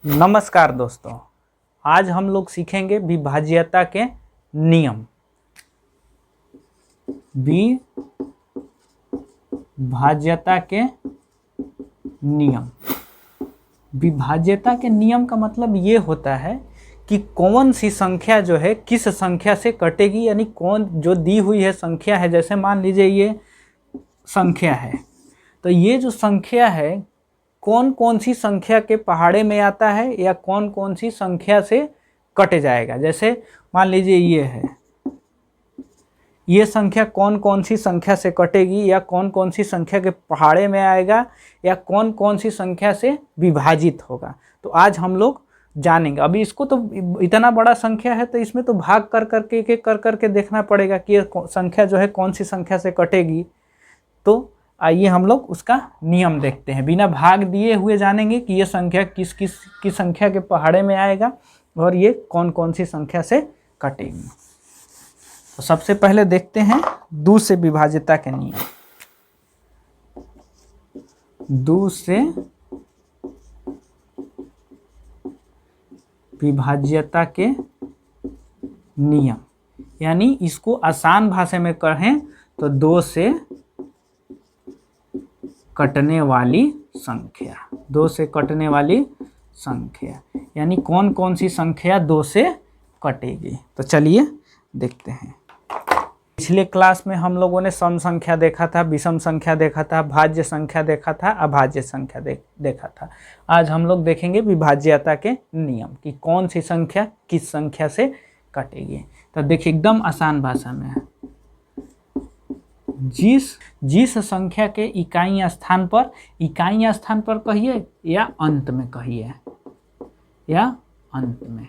नमस्कार दोस्तों, आज हम लोग सीखेंगे विभाज्यता के नियम। विभाज्यता के नियम। विभाज्यता के नियम का मतलब ये होता है कि कौन सी संख्या जो है किस संख्या से कटेगी, यानी कौन जो दी हुई है संख्या है। जैसे मान लीजिए ये संख्या है, तो ये जो संख्या है कौन कौन सी संख्या के पहाड़े में आता है या कौन कौन सी संख्या से कट जाएगा। जैसे मान लीजिए ये है, ये संख्या कौन कौन सी संख्या से कटेगी या कौन कौन सी संख्या के पहाड़े में आएगा या कौन कौन सी संख्या से विभाजित होगा। तो आज हम लोग जानेंगे। अभी इसको तो इतना बड़ा संख्या है तो इसमें तो भाग कर करके एक एक कर करके देखना पड़ेगा कि ये संख्या जो है कौन सी संख्या से कटेगी। तो आइए हम लोग उसका नियम देखते हैं। बिना भाग दिए हुए जानेंगे कि ये संख्या किस संख्या के पहाड़े में आएगा और ये कौन कौन सी संख्या से कटेगी। तो सबसे पहले देखते हैं दो से विभाज्यता के नियम। दो से विभाज्यता के नियम, यानी इसको आसान भाषा में कहें तो दो से कटने वाली संख्या। दो से कटने वाली संख्या यानी कौन कौन सी संख्या दो से कटेगी। तो चलिए देखते हैं। पिछले क्लास में हम लोगों ने सम संख्या देखा था, विषम संख्या देखा था, भाज्य संख्या देखा था, अभाज्य संख्या देखा था। आज हम लोग देखेंगे विभाज्यता के नियम कि कौन सी संख्या किस संख्या से कटेगी। तो देखिए एकदम आसान भाषा में है। जिस संख्या के इकाई स्थान पर कहिए या अंत में कहिए, या अंत में,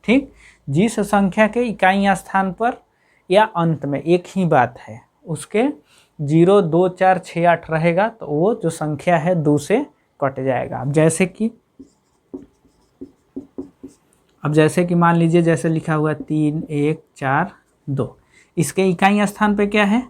ठीक। जिस संख्या के इकाई स्थान पर या अंत में एक ही बात है, उसके 0, 2, 4, 6, 8 रहेगा तो वो जो संख्या है 2 से कट जाएगा। अब जैसे कि मान लीजिए जैसे लिखा हुआ 3, 1, 4, 2, इसके इकाई स्थान पे क्या है।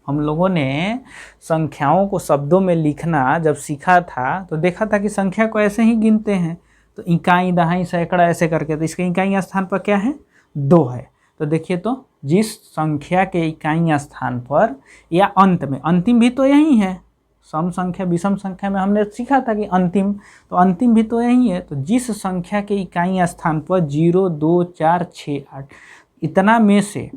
हम लोगों ने संख्याओं को शब्दों में लिखना जब सीखा था तो देखा था कि संख्या को ऐसे ही गिनते हैं, तो इकाई, दहाई, सैकड़ा ऐसे करके। तो इसके इकाई स्थान पर क्या है, 2 है। तो देखिए, तो जिस संख्या के इकाई स्थान पर या अंत में, अंतिम भी तो यही है। सम संख्या विषम संख्या में हमने सीखा था कि अंतिम, तो अंतिम भी तो यही है। तो जिस संख्या के इकाई स्थान पर 0, 2, 4, 6, 8 इतना में से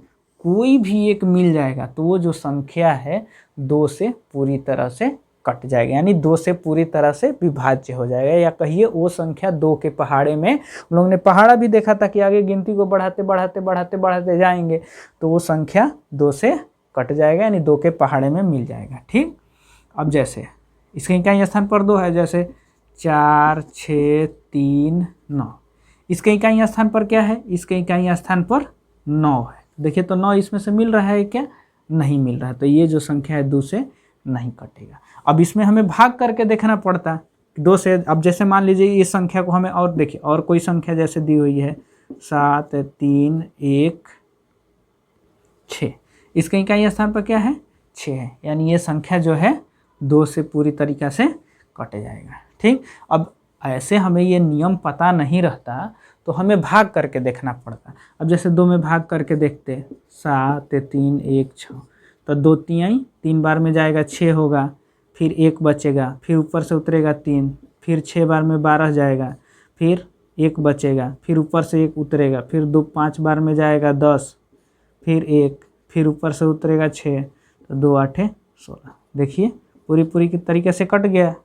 कोई भी एक मिल जाएगा तो वो जो संख्या है 2 से पूरी तरह से कट जाएगा, यानी 2 से पूरी तरह से विभाज्य हो जाएगा। या कहिए वो संख्या 2 के पहाड़े में, हम लोगों ने पहाड़ा भी देखा था कि आगे गिनती को बढ़ाते जाएंगे तो वो संख्या 2 से कट जाएगा, यानी 2 के पहाड़े में मिल जाएगा, ठीक। अब जैसे इसके इकाई स्थान पर 2 है, जैसे 4, 6, 3, 9। इसके इकाई स्थान पर क्या है, इसके इकाई स्थान पर 9 है। देखिए तो 9 इसमें से मिल रहा है क्या, नहीं मिल रहा है। तो ये जो संख्या है 2 से नहीं कटेगा। अब इसमें हमें भाग करके देखना पड़ता 2 से। अब जैसे मान लीजिए इस संख्या को हमें, और देखिए और कोई संख्या जैसे दी हुई है 7, 3, 1, 6, इसके इकाई स्थान पर क्या है, 6 है, यानी ये संख्या जो है 2 से पूरी तरीक़ा से कट जाएगा, ठीक। अब ऐसे हमें ये नियम पता नहीं रहता तो हमें भाग करके देखना पड़ता। अब जैसे 2 में भाग करके देखते, 7, 3, 1, 6, तो 2 3 बार में जाएगा 6 होगा, फिर 1 बचेगा, फिर ऊपर से उतरेगा 3, फिर 6 बार में 12 जाएगा, फिर 1 बचेगा, फिर ऊपर से 1 उतरेगा, फिर 5 बार में जाएगा 10, फिर 1, फिर ऊपर से उतरेगा 6, तो 2 8 16। देखिए पूरी की तरीके से कट गया।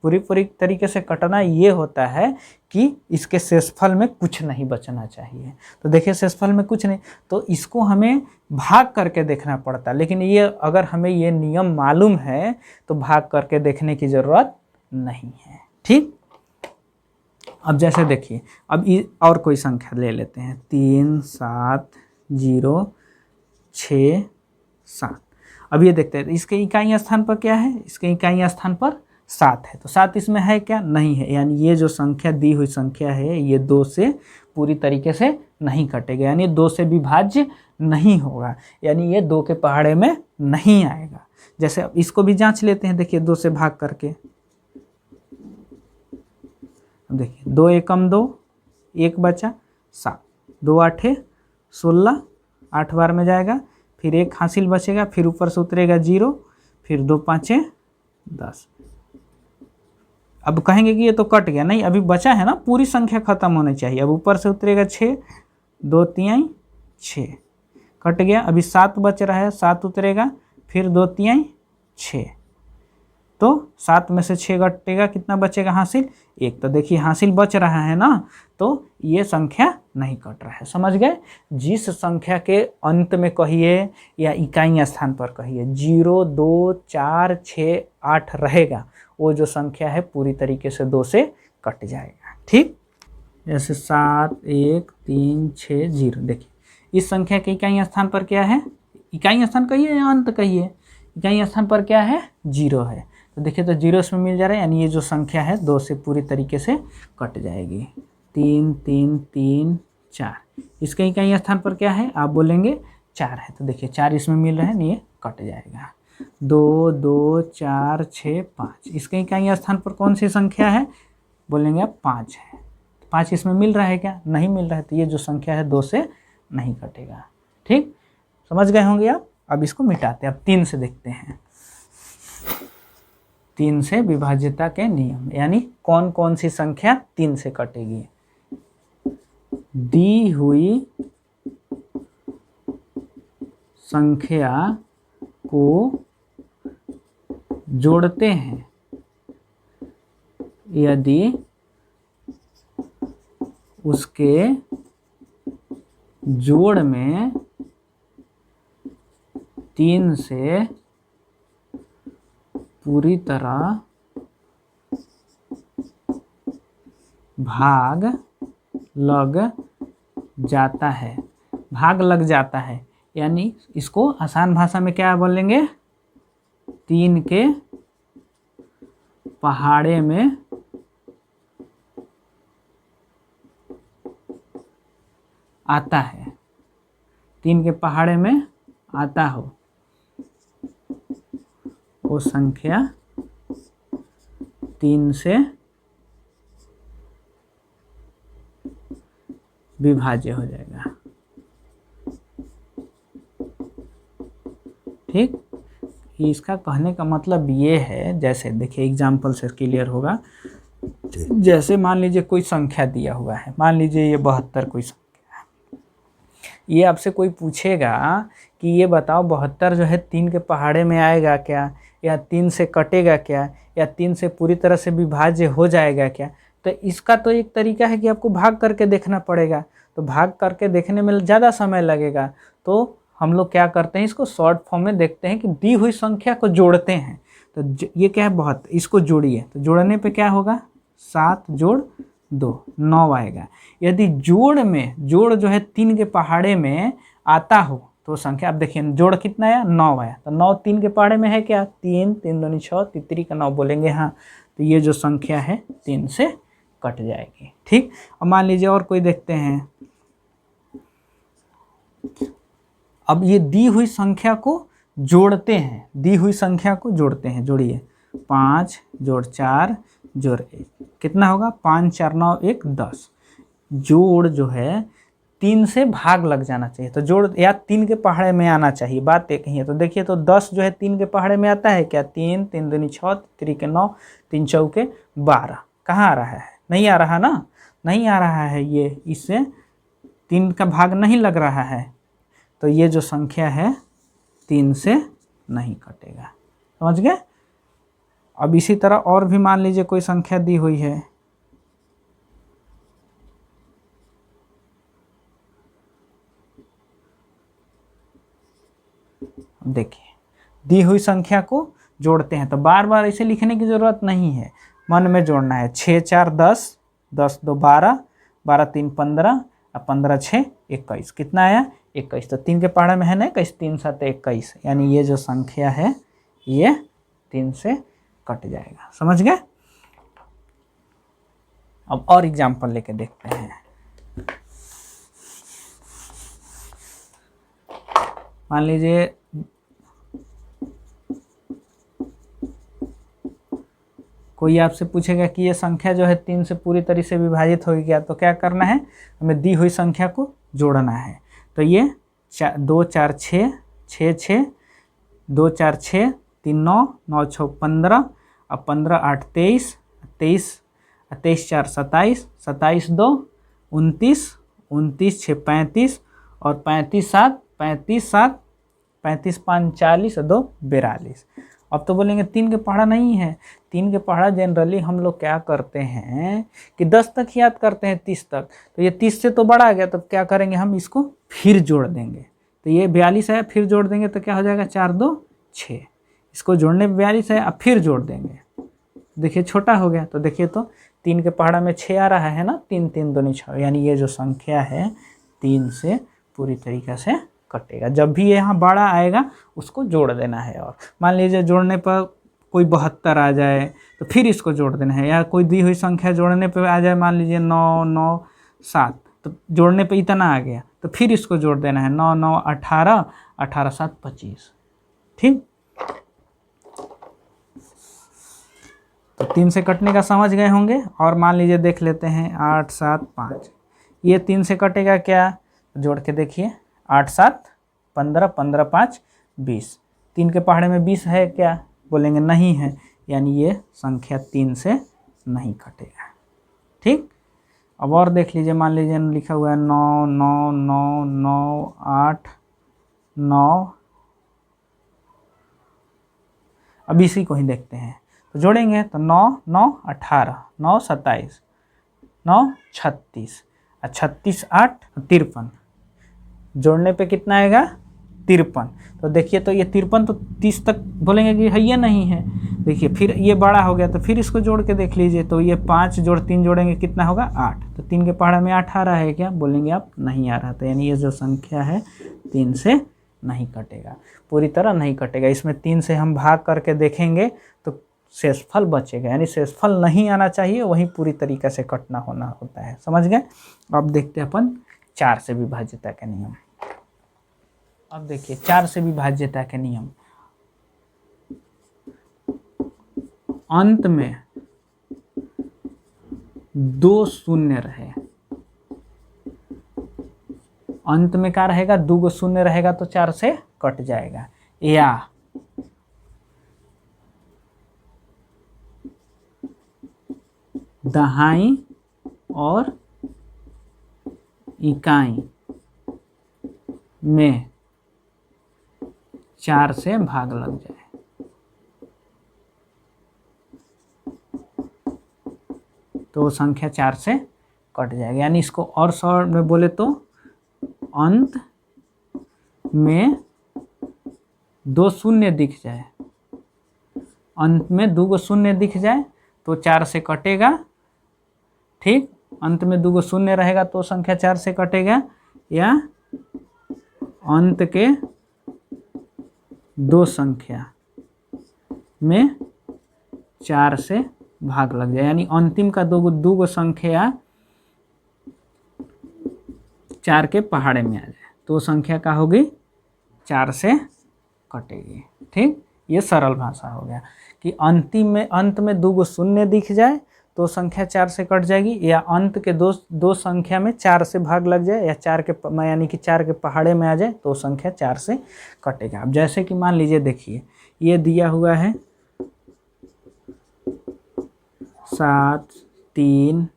पूरी तरीके से कटना ये होता है कि इसके शेषफल में कुछ नहीं बचना चाहिए। तो देखिए शेषफल में कुछ नहीं, तो इसको हमें भाग करके देखना पड़ता। लेकिन ये अगर हमें ये नियम मालूम है तो भाग करके देखने की ज़रूरत नहीं है, ठीक। अब जैसे देखिए, अब और कोई संख्या ले लेते हैं, 3, 7, 0, 6, 7। अब ये देखते हैं इसके इकाई स्थान पर क्या है, इसके इकाई स्थान पर 7 है। तो 7 इसमें है क्या, नहीं है, यानी ये जो संख्या दी हुई संख्या है ये 2 से पूरी तरीके से नहीं कटेगा, यानी 2 से विभाज्य नहीं होगा, यानी ये 2 के पहाड़े में नहीं आएगा। जैसे अब इसको भी जांच लेते हैं, देखिए 2 से भाग करके देखिए 2 एकम 2, 1 बचा 7, 2 आठे 16, 8 बार में जाएगा, फिर 1 हासिल बचेगा, फिर ऊपर से उतरेगा 0, फिर 2 पाँचे 10। अब कहेंगे कि ये तो कट गया, नहीं अभी बचा है ना, पूरी संख्या खत्म होनी चाहिए। अब ऊपर से उतरेगा 6, 2 तिहाई 6, कट गया। अभी 7 बच रहा है, 7 उतरेगा, फिर 2 तिहाई 6, तो 7 में से 6 घटेगा, कितना बचेगा हासिल 1। तो देखिए हासिल बच रहा है ना, तो ये संख्या नहीं कट रहा है। समझ गए? जिस संख्या के अंत में कहिए या इकाई स्थान पर कहिए 0, 2, 4, 6, 8 रहेगा, वो जो संख्या है पूरी तरीके से 2 से कट जाएगा। ठीक, जैसे 7, 1, 3, 6, 0। देखिए इस संख्या के इकाई स्थान पर क्या है, इकाई स्थान कहिए या अंत कहिए, इकाई स्थान पर क्या है 0 है। तो देखिए तो 0 इसमें मिल जा रहा है, यानी ये जो संख्या है 2 से पूरी तरीके से कट जाएगी। 3, 3, 3, 4, इसके इकाई स्थान पर क्या है आप बोलेंगे 4 है, तो देखिए 4 इसमें मिल रहा है, ये कट जाएगा। 2, 2, 4, 6, 5, इसके इकाई स्थान पर कौन सी संख्या है बोलेंगे आप 5 है। 5 इसमें मिल रहा है क्या, नहीं मिल रहा है, तो ये जो संख्या है 2 से नहीं कटेगा। ठीक, समझ गए होंगे आप। अब इसको मिटाते हैं, अब 3 से देखते हैं। 3 से विभाज्यता के नियम, यानी कौन कौन सी संख्या 3 से कटेगी। दी हुई संख्या को जोड़ते हैं यदि उसके जोड़ में 3 से पूरी तरह भाग लग जाता है। भाग लग जाता है यानी इसको आसान भाषा में क्या बोलेंगे, 3 के पहाड़े में आता है, 3 के पहाड़े में आता हो वो संख्या 3 से विभाज्य हो जाएगा। ठीक, इसका कहने का मतलब ये है, जैसे देखिए एग्जाम्पल से क्लियर होगा। जैसे मान लीजिए कोई संख्या दिया हुआ है, मान लीजिए ये 72 कोई संख्या है, ये आपसे कोई पूछेगा कि ये बताओ 72 जो है 3 के पहाड़े में आएगा क्या, या 3 से कटेगा क्या, या 3 से पूरी तरह से विभाज्य हो जाएगा क्या। तो इसका तो एक तरीका है कि आपको भाग करके देखना पड़ेगा, तो भाग करके देखने में ज़्यादा समय लगेगा। तो हम लोग क्या करते हैं, इसको शॉर्ट फॉर्म में देखते हैं कि दी हुई संख्या को जोड़ते हैं। तो ये क्या है बहुत, इसको जोड़िए, तो जोड़ने पे क्या होगा 7 जोड़ 2 9 आएगा। यदि जोड़ में, जोड़ जो है 3 के पहाड़े में आता हो तो संख्या, अब देखिए जोड़ कितना आया 9 आया, तो 9 3 के पहाड़े में है क्या 3, 3 दूनी 6, तितरी का 9 बोलेंगे हाँ, तो ये जो संख्या है 3 से कट जाएगी। ठीक, अब मान लीजिए और कोई देखते हैं। अब ये दी हुई संख्या को जोड़ते हैं, दी हुई संख्या को जोड़ते हैं, जोड़िए 5 जोड़ 4 जोड़ 1 कितना होगा 5, 4, 9, 1, 10। जोड़ जो है 3 से भाग लग जाना चाहिए, तो जोड़ या 3 के पहाड़े में आना चाहिए, बात एक ही है। तो देखिए तो 10 जो है 3 के पहाड़े में आता है क्या 3, 3 दूनी 6, 3 के 9, 3 चौके 12, कहाँ आ रहा है, नहीं आ रहा ना, नहीं आ रहा है, ये इससे 3 का भाग नहीं लग रहा है, तो ये जो संख्या है 3 से नहीं कटेगा। समझ गए? अब इसी तरह और भी मान लीजिए कोई संख्या दी हुई है, देखिए दी हुई संख्या को जोड़ते हैं, तो बार बार ऐसे लिखने की ज़रूरत नहीं है, मन में जोड़ना है। 6 4 10, 10 2 12, 12 3 15, और 15 6 21, कितना आया 21। तो 3 के पहाड़े में है ना 21, 3 7 21, यानी ये जो संख्या है ये 3 से कट जाएगा। समझ गए? अब और एग्जाम्पल लेके देखते हैं। मान लीजिए कोई आपसे पूछेगा कि ये संख्या जो है 3 से पूरी तरह से विभाजित होगी क्या, तो क्या करना है, हमें दी हुई संख्या को जोड़ना है। तो ये 2 4 6 6 6 2 4 6 3 9 9 6 15 और 15 8 23 23 23 4 27 27 2 29 29 6 35 और 35 7 35 7 35 5 40 और 2 42। अब तो बोलेंगे 3 के पहाड़ा नहीं है। 3 के पहाड़ा जनरली हम लोग क्या करते हैं कि 10 तक याद करते हैं, 30 तक। तो ये 30 से तो बड़ा आ गया, तो क्या करेंगे हम इसको फिर जोड़ देंगे। तो ये 42 है, फिर जोड़ देंगे तो क्या हो जाएगा 4 2 6। इसको जोड़ने पे 42 है, अब फिर जोड़ देंगे, देखिए छोटा हो गया। तो देखिए तो 3 के पहाड़ा में 6 आ रहा है ना, 3 3 दूनी 6, यानी ये जो संख्या है 3 से पूरी तरीक़े से कटेगा। जब भी यहाँ बड़ा आएगा उसको जोड़ देना है। और मान लीजिए जोड़ने पर कोई 72 आ जाए तो फिर इसको जोड़ देना है, या कोई दी हुई संख्या जोड़ने पे आ जाए, मान लीजिए 9 9 7, तो जोड़ने पे इतना आ गया तो फिर इसको जोड़ देना है, 9 9 18 18 7 25। ठीक, तो 3 से कटने का समझ गए होंगे। और मान लीजिए देख लेते हैं 8 7 5, ये 3 से कटेगा क्या, जोड़ के देखिए 8 7 15 15 5 20। 3 के पहाड़े में 20 है क्या, बोलेंगे नहीं है, यानी ये संख्या 3 से नहीं कटेगा। ठीक, अब और देख लीजिए, मान लीजिए लिखा हुआ है 9 9 9 9 8 9। अब इसी को ही देखते हैं, तो जोड़ेंगे तो 9 9 18 9 27 9 36 और 36 8 53, जोड़ने पे कितना आएगा 53। तो देखिए तो ये 53 तो 30 तक बोलेंगे कि है ये नहीं है। देखिए फिर ये बड़ा हो गया, तो फिर इसको जोड़ के देख लीजिए, तो ये 5 जोड़ 3 जोड़ेंगे कितना होगा 8। तो 3 के पहाड़ा में 8 आ रहा है क्या, बोलेंगे आप नहीं आ रहा। तो यानी ये जो संख्या है 3 से नहीं कटेगा, पूरी तरह नहीं कटेगा। इसमें 3 से हम भाग करके देखेंगे तो शेषफल बचेगा, यानी शेषफल नहीं आना चाहिए, वही पूरी तरीके से कटना होना होता है। समझ गए। अब देखते हैं अपन 4 से विभाज्यता के नियम। अब देखिए 4 से विभाज्यता के नियम, अंत में 2 शून्य रहे, अंत में क्या रहेगा 2 शून्य रहेगा तो 4 से कट जाएगा। या दहाई और इकाई में 4 से भाग लग जाए, तो संख्या 4 से कट जाएगी। यानी इसको और शॉर्ट में बोले तो अंत में 2 शून्य दिख जाए, अंत में 2 शून्य दिख जाए तो 4 से कटेगा। ठीक, अंत में 2 शून्य रहेगा तो संख्या 4 से कटेगा, या अंत के 2 संख्या में 4 से भाग लग जाए, यानी अंतिम का 2 संख्या 4 के पहाड़े में आ जाए तो संख्या क्या होगी 4 से कटेगी। ठीक, ये सरल भाषा हो गया कि अंत में 2 शून्य दिख जाए तो संख्या 4 से कट जाएगी, या अंत के 2 संख्या में 4 से भाग लग जाए, या 4 के यानी कि 4 के पहाड़े में आ जाए तो संख्या 4 से कटेगा। अब जैसे कि मान लीजिए देखिए ये दिया हुआ है 7 3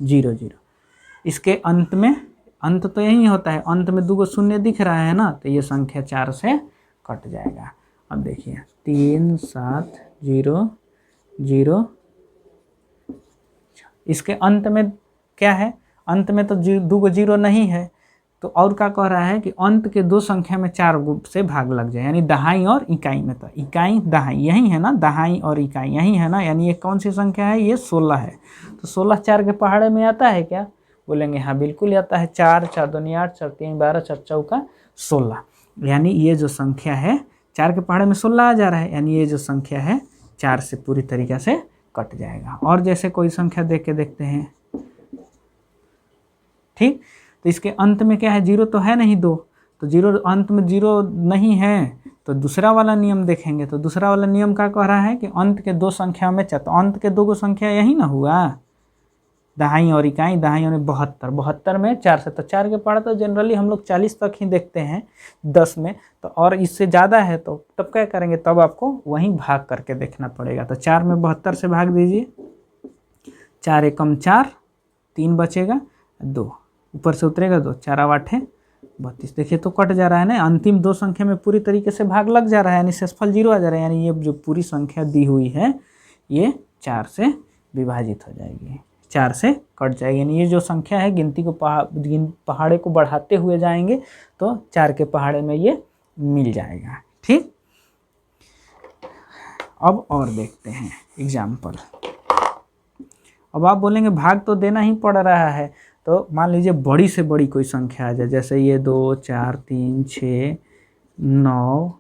0 0, इसके अंत तो यही होता है, अंत में 2 शून्य दिख रहा है ना, तो ये संख्या 4 से कट जाएगा। अब देखिए 3 7 0 0, इसके अंत में क्या है, अंत में तो 2 0 नहीं है, तो और क्या कह रहा है कि अंत के 2 संख्या में 4 से भाग लग जाए, यानी दहाई और इकाई में। तो इकाई दहाई यही है ना, दहाई और इकाई यही है ना, यानी ये कौन सी संख्या है, ये 16 है। तो 16 4 के पहाड़े में आता है क्या, बोलेंगे हाँ बिल्कुल आता है। 4 4 दूनी 8 4 3 12 4 चौका 16, यानी ये जो संख्या है 4 के पहाड़े में 16 आ जा रहा है, यानी ये जो संख्या है 4 से पूरी तरीके से कट जाएगा। और जैसे कोई संख्या देख के देखते हैं। ठीक, तो इसके अंत में क्या है 0 तो है नहीं 2, तो 0 अंत में 0 नहीं है तो दूसरा वाला नियम देखेंगे, तो दूसरा वाला नियम क्या कह रहा है कि अंत के दो संख्याओं में तो अंत के दो संख्या यही ना हुआ, दहाई और इकाई। दहाई और 72, 72 में 4 से, तो 4 के पहाड़ा तो जनरली हम लोग 40 तक ही देखते हैं 10 में, तो और इससे ज़्यादा है तो तब क्या करेंगे, तब आपको वहीं भाग करके देखना पड़ेगा। तो 4 में 72 से भाग दीजिए, 4 एकम 4, 3 बचेगा 2, ऊपर से उतरेगा 2, 4 8 32। देखिए तो कट जा रहा है ना, अंतिम दो संख्या में पूरी तरीके से भाग लग जा रहा है, यानी शेषफल 0 आ जा रहा है, यानी ये जो पूरी संख्या दी हुई है ये 4 से विभाजित हो जाएगी, 4 से कट जाएगी। यानी ये जो संख्या है गिनती को पहाड़े को बढ़ाते हुए जाएंगे तो 4 के पहाड़े में ये मिल जाएगा। ठीक, अब और देखते हैं एग्जाम्पल। अब आप बोलेंगे भाग तो देना ही पड़ रहा है, तो मान लीजिए बड़ी से बड़ी कोई संख्या आ जाए, जैसे ये 2 4 3 6 9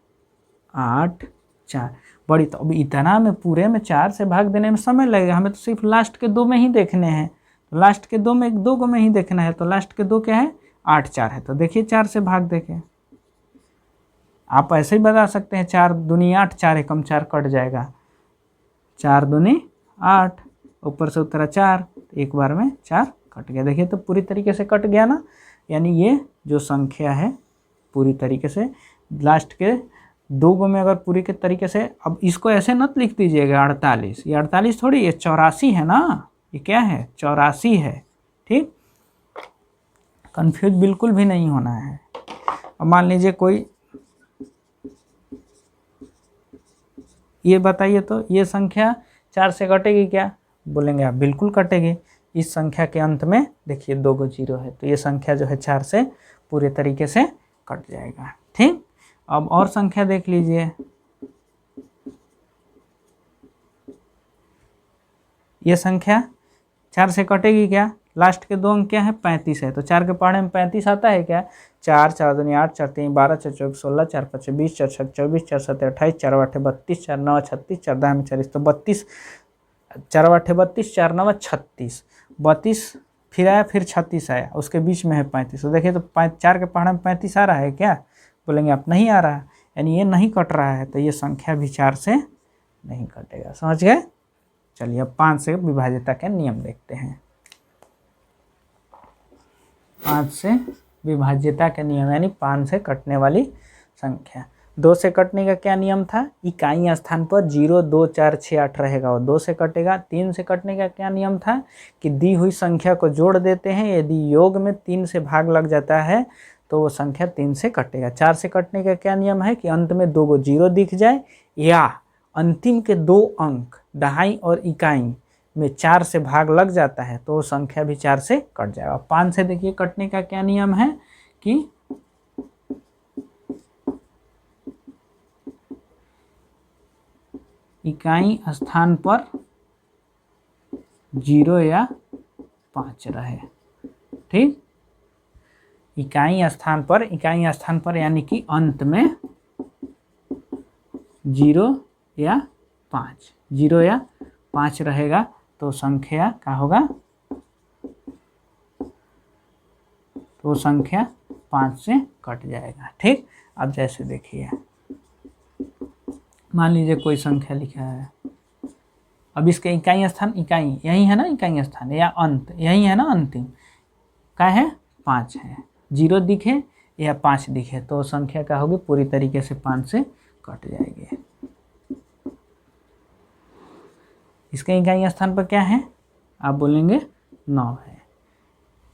8 4 बड़ी, तो अब इतना में पूरे में 4 से भाग देने में समय लगेगा, हमें तो सिर्फ लास्ट के 2 में ही देखने हैं, तो लास्ट के 2 में 2 में ही देखना है, तो लास्ट के 2 क्या है 8 4 है, तो देखिए 4 से भाग देखें। आप ऐसे ही बता सकते हैं 4 दूनी 8, 4 एकम 4 कट जाएगा, 4 दूनी 8, ऊपर से उतरा 4, एक बार में 4 कट गया। देखिए तो पूरी तरीके से कट गया ना, यानी ये जो संख्या है पूरी तरीके से लास्ट के 2 में अगर पूरी के तरीके से, अब इसको ऐसे मत लिख दीजिएगा 48, ये 48 थोड़ी, ये 84 है ना, ये क्या है 84 है। ठीक, कंफ्यूज बिल्कुल भी नहीं होना है। अब मान लीजिए कोई, ये बताइए तो ये संख्या 4 से कटेगी क्या, बोलेंगे आप बिल्कुल कटेगी। इस संख्या के अंत में देखिए 2 गो 0 है, तो ये संख्या जो है 4 से पूरे तरीके से कट जाएगा। ठीक, अब और संख्या देख लीजिए, ये संख्या 4 से कटेगी क्या, लास्ट के 2 अंक क्या है 35 है, तो 4 के पहाड़े में 35 आता है क्या, 4 4 दूनी 8, 4 3 12, 4 24 16, 4 5 20, 4 6 24, 4 7 28, 4 8 32, 4 9 36, 4 10 40, तो 32, 4 8 32, 4 9 36, 32 फिर आया, फिर 36 आया, उसके बीच में है 35, तो देखिए तो 4 के पहाड़े में 35 आ रहा है क्या, बोलेंगे आप नहीं आ रहा है, यानी ये नहीं कट रहा है, तो ये संख्या भी 4 से नहीं कटेगा। समझ गए। चलिए अब 5 से विभाज्यता के नियम देखते हैं। 5 से विभाज्यता के नियम, यानी 5 से कटने वाली संख्या। 2 से कटने का क्या नियम था, इकाई स्थान पर 0 2 4 6 8 रहेगा, और 2 से कटेगा। 3 से कटने का क्या नियम था कि दी हुई संख्या को जोड़ देते हैं, यदि योग में 3 से भाग लग जाता है तो वो संख्या 3 से कटेगा। 4 से कटने का क्या नियम है कि अंत में 2 गो 0 दिख जाए, या अंतिम के 2 अंक दहाई और इकाई में 4 से भाग लग जाता है तो संख्या भी 4 से कट जाएगा। 5 से देखिए कटने का क्या नियम है कि इकाई स्थान पर 0 या 5 रहे। ठीक, इकाई स्थान पर यानी कि अंत में 0 या 5 रहेगा तो संख्या क्या होगा, तो संख्या 5 से कट जाएगा। ठीक, अब जैसे देखिए मान लीजिए कोई संख्या लिखा है, अब इसके इकाई स्थान, इकाई यही है ना, इकाई स्थान या अंत यही है ना, अंतिम क्या है 5 है, 0 दिखे या 5 दिखे तो संख्या क्या होगी, पूरी तरीके से 5 से कट जाएगी। इसके इकाई स्थान पर क्या है, आप बोलेंगे 9 है,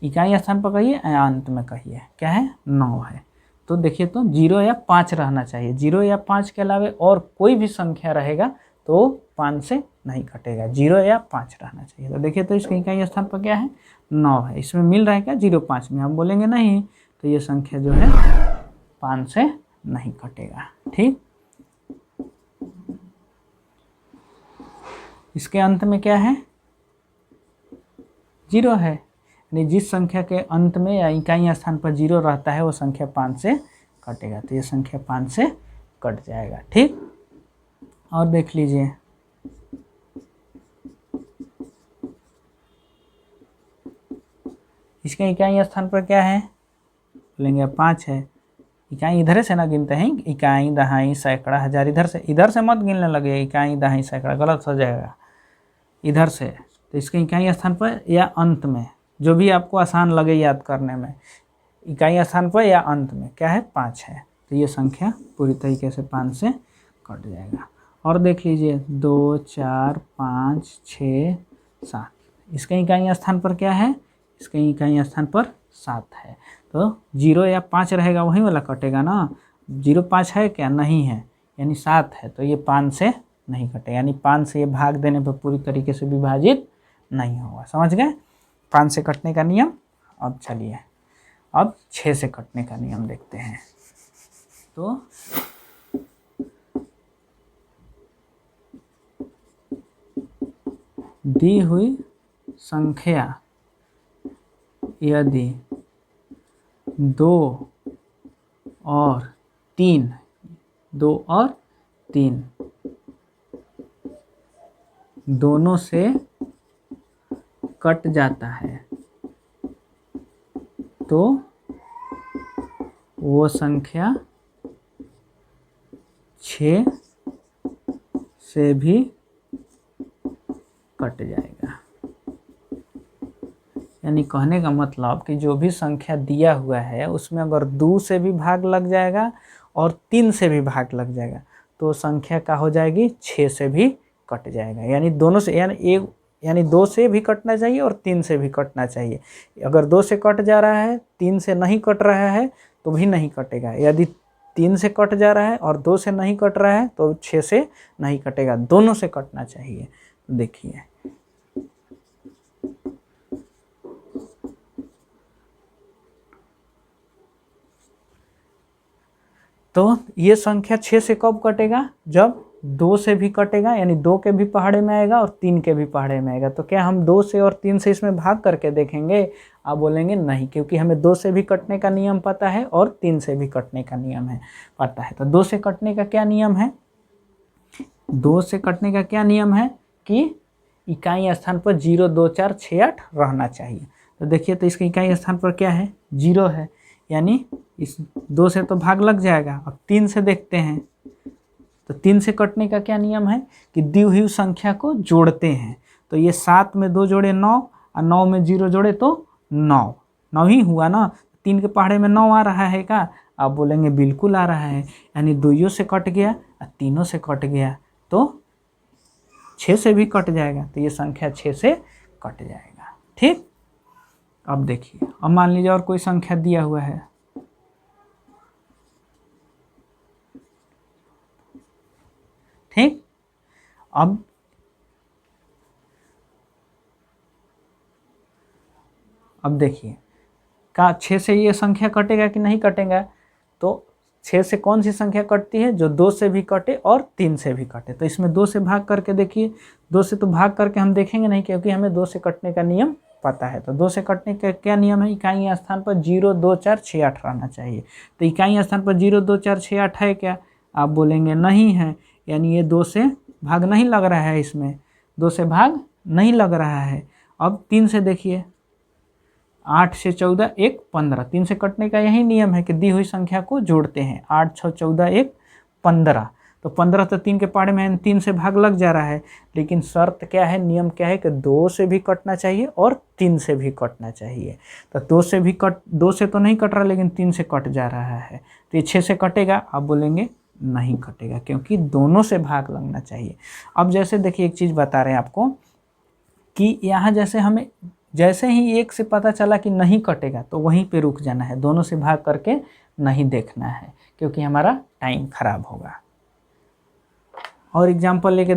इकाई स्थान पर कहिए या अंत में कहिए क्या है 9 है, तो देखिए तो 0 या 5 रहना चाहिए। 0 या 5 के अलावा और कोई भी संख्या रहेगा तो 5 से नहीं कटेगा, 0 या 5 रहना चाहिए। तो देखिए तो इसके इकाई स्थान पर क्या है 9 है, इसमें मिल रहा है क्या 0 5 में, हम बोलेंगे नहीं, तो ये संख्या जो है 5 से नहीं कटेगा। ठीक, इसके अंत में क्या है 0 है, यानी जिस संख्या के अंत में या इकाई स्थान पर 0 रहता है वो संख्या 5 से कटेगा, तो ये संख्या 5 से कट जाएगा। ठीक, और देख लीजिए इसके इकाई स्थान पर क्या है, बोलेंगे 5 है, इकाई इधर से ना गिनते हैं, इकाई दहाई सैकड़ा हज़ार इधर से मत गिनने लगे, इकाई दहाई सैकड़ा गलत हो जाएगा इधर से। तो इसके इकाई स्थान पर या अंत में, जो भी आपको आसान लगे याद करने में, इकाई स्थान पर या अंत में क्या है 5 है। तो ये संख्या पूरी तरीके से 5 से कट जाएगा। और देख लीजिए 2 4 5 6 7, इसके इकाई स्थान पर क्या है, इसके इकाई स्थान पर 7 है। तो 0 या 5 रहेगा वही वाला कटेगा ना, 0 5 है क्या, नहीं है, यानी 7 है, तो ये 5 से नहीं कटेगा, यानी 5 से ये भाग देने पर पूरी तरीके से विभाजित नहीं होगा। समझ गए 5 से कटने का नियम। अब चलिए अब 6 से कटने का नियम देखते हैं। तो दी हुई संख्या यदि 2 और 3 दोनों से कट जाता है तो वो संख्या 6 से भी कट जाएगा। यानी कहने का मतलब कि जो भी संख्या दिया हुआ है उसमें अगर 2 से भी भाग लग जाएगा और 3 से भी भाग लग जाएगा तो संख्या क्या हो जाएगी, 6 से भी कट जाएगा। यानी दोनों से, यानी 2 से भी कटना चाहिए और 3 से भी कटना चाहिए। अगर 2 से कट जा रहा है, 3 से नहीं कट रहा है तो भी नहीं कटेगा। यदि 3 से कट जा रहा है और 2 से नहीं कट रहा है तो 6 से नहीं कटेगा, दोनों से कटना चाहिए। देखिए तो ये संख्या 6 से कब कटेगा, जब 2 से भी कटेगा, यानी 2 के भी पहाड़े में आएगा और 3 के भी पहाड़े में आएगा। तो क्या हम 2 से और 3 से इसमें भाग करके देखेंगे, आप बोलेंगे नहीं, क्योंकि हमें 2 से भी कटने का नियम पता है और 3 से भी कटने का नियम है पता है। तो 2 से कटने का क्या नियम है, 2 से कटने का क्या नियम है कि इकाई स्थान पर 0 2 4 6 8 रहना चाहिए। तो देखिए तो इसके इकाई स्थान पर क्या है, 0 है, यानी इस 2 से तो भाग लग जाएगा। अब 3 से देखते हैं, तो 3 से कटने का क्या नियम है कि दी हुई संख्या को जोड़ते हैं। तो ये 7 में 2 जोड़े 9 और 9 में 0 जोड़े तो 9 ही हुआ ना। 3 के पहाड़े में 9 आ रहा है क्या, आप बोलेंगे बिल्कुल आ रहा है, यानी 2 से कट गया और 3 से कट गया तो 6 से भी कट जाएगा। तो ये संख्या 6 से कट जाएगा। ठीक, अब देखिए, अब मान लीजिए और कोई संख्या दिया हुआ है, ठीक, अब देखिए का 6 से ये संख्या कटेगा कि नहीं कटेगा। तो 6 से कौन सी संख्या कटती है, जो 2 से भी कटे और 3 से भी कटे। तो इसमें 2 से भाग करके देखिए, 2 से तो भाग करके हम देखेंगे नहीं, क्योंकि हमें 2 से कटने का नियम पता है। तो 2 से कटने का क्या नियम है, इकाई स्थान पर 0 2 4 6 8 रहना चाहिए। तो इकाई स्थान पर 0 2 4 6 8 है क्या, आप बोलेंगे नहीं है, यानी ये 2 से भाग नहीं लग रहा है, इसमें 2 से भाग नहीं लग रहा है। अब 3 से देखिए, 8 से 14 1 15, 3 से कटने का यही नियम है कि दी हुई संख्या को जोड़ते हैं। 8 6 14 1 15, तो 15 तो 3 के पहाड़े में 3 से भाग लग जा रहा है, लेकिन शर्त क्या है, नियम क्या है कि 2 से भी कटना चाहिए और 3 से भी कटना चाहिए। तो 2 से तो नहीं कट रहा, लेकिन 3 से कट जा रहा है, तो ये 6 से कटेगा, आप बोलेंगे नहीं कटेगा, क्योंकि दोनों से भाग लगना चाहिए। अब जैसे देखिए एक चीज़ बता रहे हैं आपको कि यहाँ जैसे हमें जैसे ही 1 से पता चला कि नहीं कटेगा तो वहीं पे रुक जाना है, दोनों से भाग करके नहीं देखना है, क्योंकि हमारा टाइम खराब होगा। और एग्जांपल लेके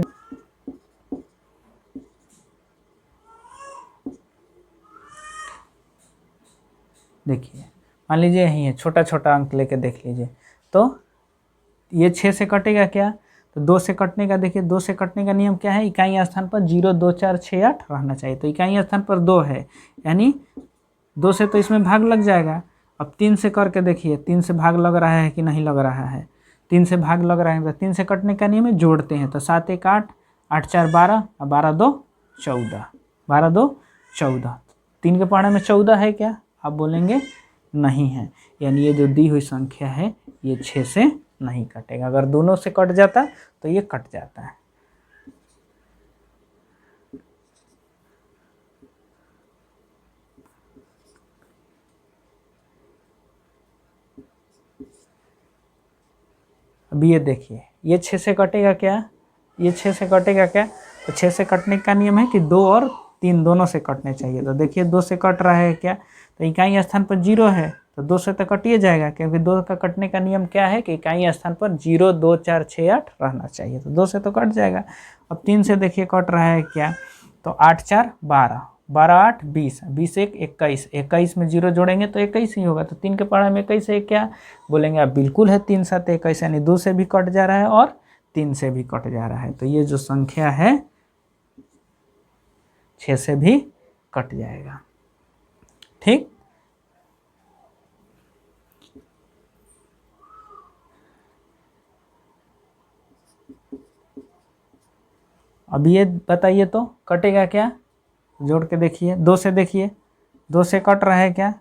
देखिए, मान लीजिए यही है, छोटा छोटा अंक लेके देख लीजिए। तो ये 6 से कटेगा क्या, तो 2 से कटने का देखिए, 2 से कटने का नियम क्या है, इकाई स्थान पर 0 2 4 6 8 रहना चाहिए। तो इकाई स्थान पर 2 है, यानी 2 से तो इसमें भाग लग जाएगा। अब 3 से करके देखिए, 3 से भाग लग रहा है कि नहीं लग रहा है, 3 से भाग लग रहा है। तो 3 से कटने का नियम है, जोड़ते हैं। तो 7 1 8 8 4 12 और 12 2 14, 12 2 14, 3 के पहाड़े में 14 है क्या, आप बोलेंगे नहीं है, यानी ये जो दी हुई संख्या है ये 6 से नहीं कटेगा। अगर दोनों से कट जाता तो ये कट जाता है। अभी ये देखिए, ये 6 से कटेगा क्या, ये 6 से कटेगा क्या, तो 6 से कटने का नियम है कि 2 और 3 दोनों से कटने चाहिए। तो देखिए 2 से कट रहा है क्या, तो इकाई स्थान पर 0 है तो 2 से तो कटिए जाएगा, क्योंकि 2 का कटने का नियम क्या है कि इकाई स्थान पर 0 2 4 6 8 रहना चाहिए, तो 2 से तो कट जाएगा। अब 3 से देखिए कट रहा है क्या, तो 8 4 12, 12 8 20, 20 1 21, 21 में 0 जोड़ेंगे तो 21 ही होगा। तो 3 के पढ़ा में 21 है क्या बोलेंगे आप, बिल्कुल है, 3 7 21, यानी 2 से भी कट जा रहा है और 3 से भी कट जा रहा है। तो ये जो संख्या है 6 से भी कट जाएगा। ठीक, अब ये बताइए तो कटेगा क्या, जोड़ के देखिए, 2 से देखिए, 2 से कट रहा है क्या,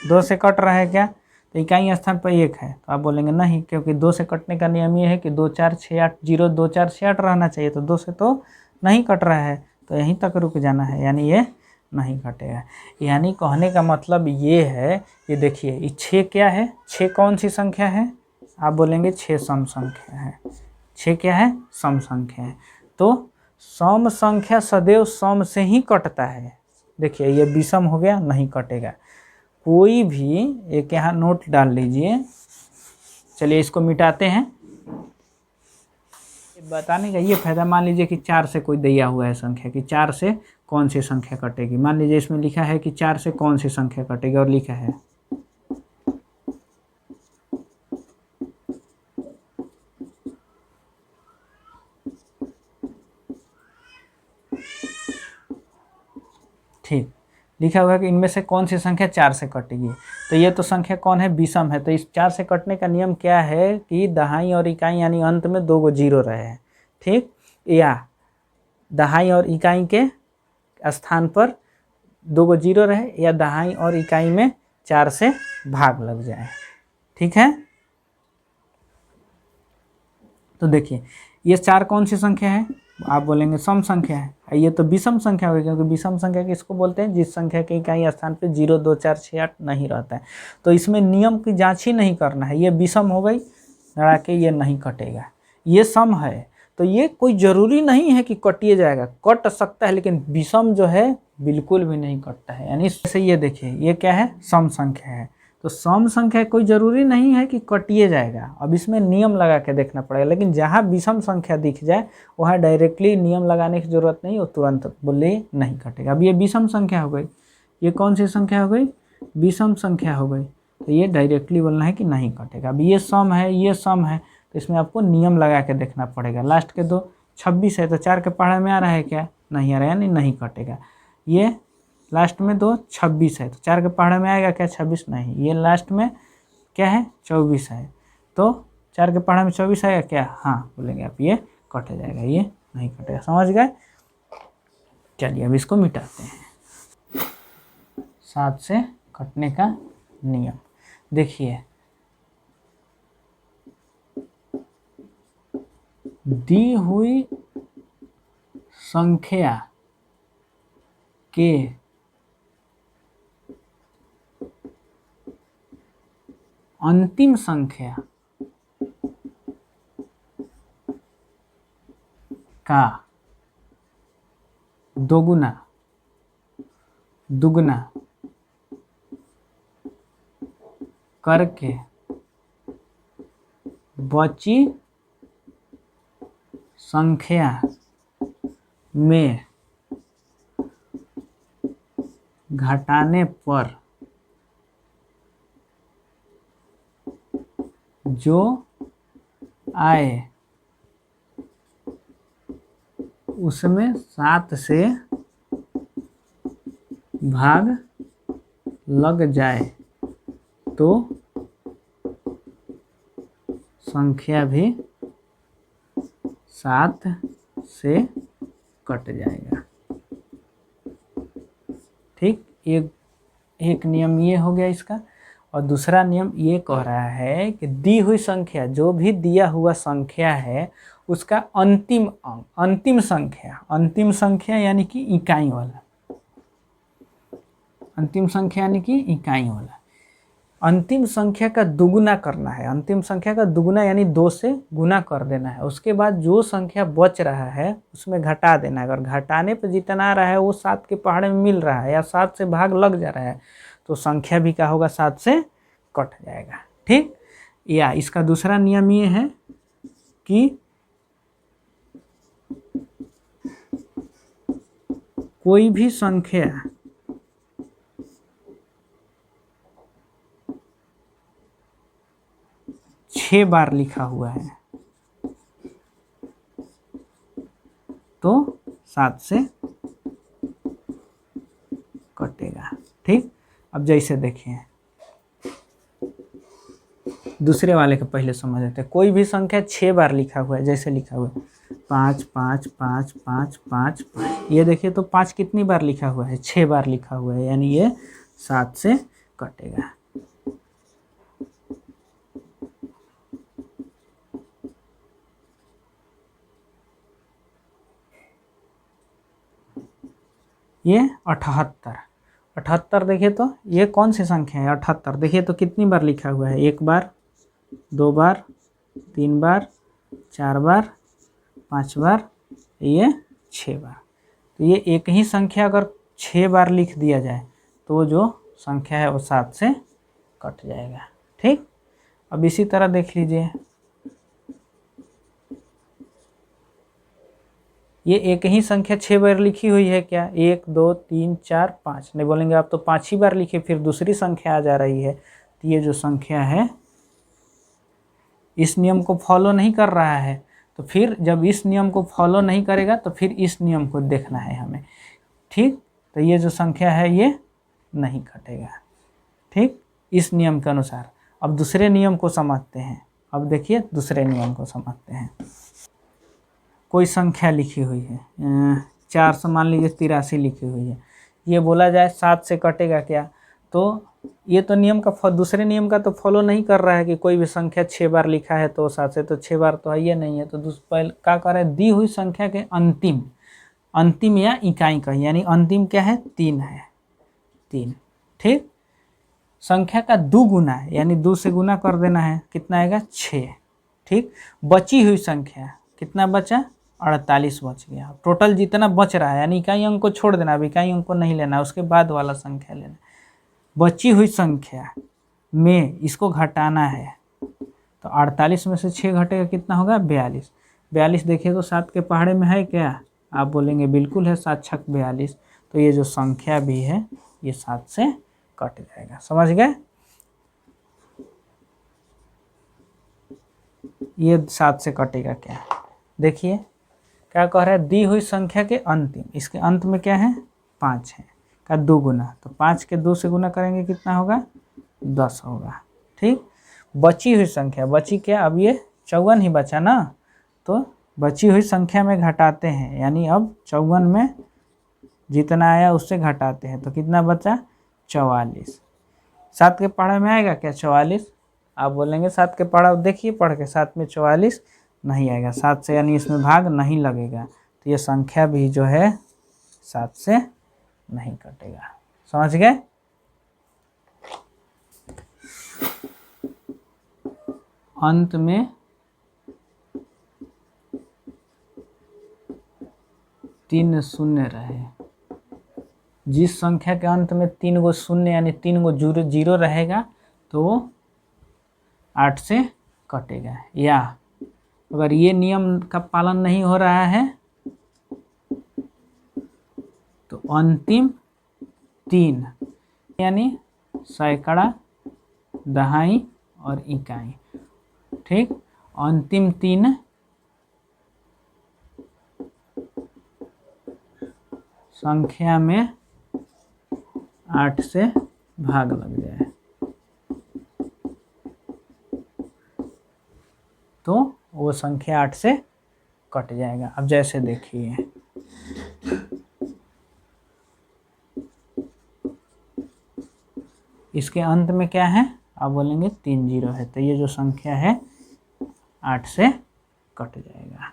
2 से कट रहा है क्या, तो इकाई स्थान पर 1 है, तो आप बोलेंगे नहीं, क्योंकि 2 से कटने का नियम ये है कि 2 4 6 8 0 2 4 6 8 रहना चाहिए, तो 2 से तो नहीं कट रहा है, तो यहीं तक रुक जाना है, यानी ये नहीं कटेगा। यानी कहने का मतलब ये है, ये देखिए ये 6 क्या है, 6 कौन सी संख्या है, आप बोलेंगे 6 सम संख्या है। 6 क्या है, सम संख्या है। तो सम संख्या सदैव सम से ही कटता है। देखिए ये विषम हो गया, नहीं कटेगा। कोई भी एक यहाँ नोट डाल लीजिए, चलिए इसको मिटाते हैं। बताने का ये फायदा, मान लीजिए कि 4 से कोई दिया हुआ है संख्या कि 4 से कौन सी संख्या कटेगी, मान लीजिए इसमें लिखा है कि 4 से कौन सी संख्या कटेगी, और लिखा है ठीक, लिखा हुआ है कि इनमें से कौन सी संख्या 4 से कटेगी। तो ये तो संख्या कौन है, विषम है। तो इस 4 से कटने का नियम क्या है कि दहाई और इकाई यानी अंत में 2 गो 0 रहे हैं। ठीक, या दहाई और इकाई के स्थान पर 2 गो 0 रहे, या दहाई और इकाई में 4 से भाग लग जाए। ठीक है, तो देखिए ये 4 कौन सी संख्या है, आप बोलेंगे सम संख्या है। ये तो विषम संख्या होगी, क्योंकि विषम संख्या किसको बोलते हैं, जिस संख्या के इकाई स्थान पे 0 2 4 6 8 नहीं रहता है। तो इसमें नियम की जांच ही नहीं करना है, ये विषम हो गई, लड़ा के ये नहीं कटेगा। ये सम है, तो ये कोई ज़रूरी नहीं है कि कटिए जाएगा, कट सकता है, लेकिन विषम जो है बिल्कुल भी नहीं कटता है। यानी जैसे ये देखिए ये क्या है, सम संख्या है, तो सम संख्या कोई ज़रूरी नहीं है कि कटिए जाएगा। अब इसमें नियम लगा के देखना पड़ेगा, लेकिन जहाँ विषम संख्या दिख जाए वहाँ डायरेक्टली नियम लगाने की ज़रूरत नहीं, वो तुरंत बोले नहीं कटेगा। अब ये विषम संख्या हो गई, ये कौन सी संख्या हो गई, विषम संख्या हो गई, तो ये डायरेक्टली बोलना है कि नहीं कटेगा। अब ये सम है, ये सम है, तो इसमें आपको नियम लगा के देखना पड़ेगा। लास्ट के 2 26 है, तो 4 के पहाड़े में आ रहा है क्या, नहीं आ रहा है, यानी नहीं कटेगा। ये लास्ट में 2 26 है, तो 4 के पहाड़े में आएगा क्या, 26 नहीं। ये लास्ट में क्या है, 24 है, तो 4 के पहाड़े में 24 आएगा क्या, हाँ बोलेंगे आप, ये कट जाएगा, ये नहीं कटेगा। समझ गए, चलिए अब इसको मिटाते हैं। 7 से कटने का नियम देखिए, दी हुई संख्या के अंतिम संख्या का दोगुना दुगना करके बची संख्या में घटाने पर जो आए उसमें 7 से भाग लग जाए तो संख्या भी 7 से कट जाएगा। ठीक, एक नियम ये हो गया इसका। और दूसरा नियम ये कह रहा है कि दी हुई संख्या, जो भी दिया हुआ संख्या है उसका अंतिम अंक, अंतिम संख्या यानी कि इकाई वाला, अंतिम संख्या यानी कि इकाई वाला, अंतिम संख्या का दुगुना करना है। अंतिम संख्या का दुगुना यानी 2 से गुना कर देना है। उसके बाद जो संख्या बच रहा है उसमें घटा देना है। अगर घटाने पर जितना आ रहा है वो 7 के पहाड़े में मिल रहा है या 7 से भाग लग जा रहा है तो संख्या भी क्या होगा, 7 से कट जाएगा। ठीक, या इसका दूसरा नियम ये है कि कोई भी संख्या छह बार लिखा हुआ है तो 7 से कटेगा। ठीक, अब जैसे देखिए दूसरे वाले के पहले समझ लेते हैं। कोई भी संख्या 6 बार लिखा हुआ है, जैसे लिखा हुआ है 5 5 5 5 5 5, ये देखिए तो 5 कितनी बार लिखा हुआ है, 6 बार लिखा हुआ है, यानी ये 7 से कटेगा। ये 78, 78 देखिए तो ये कौन सी संख्या है, 78 देखिए तो कितनी बार लिखा हुआ है, 1 बार 2 बार 3 बार 4 बार 5 बार, ये 6 बार। तो ये एक ही संख्या अगर 6 बार लिख दिया जाए तो जो संख्या है वो 7 से कट जाएगा। ठीक, अब इसी तरह देख लीजिए, ये एक ही संख्या 6 बार लिखी हुई है क्या, 1 2 3 4 5, नहीं बोलेंगे आप तो 5 ही बार लिखे, फिर दूसरी संख्या आ जा रही है। तो ये जो संख्या है इस नियम को फॉलो नहीं कर रहा है, तो फिर जब इस नियम को फॉलो नहीं करेगा तो फिर इस नियम को देखना है हमें। ठीक, तो ये जो संख्या है ये नहीं कटेगा। ठीक, इस नियम के अनुसार। अब दूसरे नियम को समझते हैं। अब देखिए दूसरे नियम को समझते हैं। कोई संख्या लिखी हुई है 400, मान लीजिए 83 लिखी हुई है, ये बोला जाए 7 से कटेगा क्या, तो ये तो नियम का दूसरे नियम का तो फॉलो नहीं कर रहा है कि कोई भी संख्या 6 बार लिखा है तो 7 से, तो 6 बार तो है ये नहीं है। तो पहले क्या कर रहा है, दी हुई संख्या के अंतिम या इकाई का, यानी अंतिम क्या है, 3 है, 3। ठीक, संख्या का दुगुना है यानी 2 से गुना कर देना है, कितना आएगा 6। ठीक, बची हुई संख्या कितना बचा, 48 बच गया। टोटल जितना बच रहा है यानी इकाई अंक को छोड़ देना, अब इकाई अंक को नहीं लेना, उसके बाद वाला संख्या लेना। बची हुई संख्या में इसको घटाना है तो 48 में से 6 घटेगा, कितना होगा 42। 42 देखिए तो 7 के पहाड़े में है क्या, आप बोलेंगे बिल्कुल है, 7 छक 42। तो ये जो संख्या भी है ये 7 से कट जाएगा। समझ गए, ये 7 से कटेगा क्या, देखिए क्या कह रहा है, दी हुई संख्या के अंतिम, इसके अंत में क्या है 5 है का 2 गुना, तो 5 के 2 से गुना करेंगे कितना होगा 10 होगा। ठीक, बची हुई संख्या, बची क्या, अब ये 54 ही बचा ना, तो बची हुई संख्या में घटाते हैं, यानी अब 54 में जितना आया उससे घटाते हैं तो कितना बचा 44। 7 के पहाड़े में आएगा क्या 44, आप बोलेंगे 7 के पहाड़ा देखिए पढ़ के, 7 में 44 नहीं आएगा, 7 से यानी इसमें भाग नहीं लगेगा, तो ये संख्या भी जो है 7 से नहीं कटेगा। समझ गए, अंत में 3 शून्य रहे, जिस संख्या के अंत में 3 गो शून्य यानी 3 गो जीरो रहेगा तो 8 से कटेगा। या अगर ये नियम का पालन नहीं हो रहा है तो अंतिम 3 यानी सैकड़ा, दहाई और इकाई। ठीक, अंतिम 3 संख्या में 8 से भाग लग जाए तो वो संख्या 8 से कट जाएगा। अब जैसे देखिए इसके अंत में क्या है आप बोलेंगे 3 जीरो है, तो ये जो संख्या है 8 से कट जाएगा।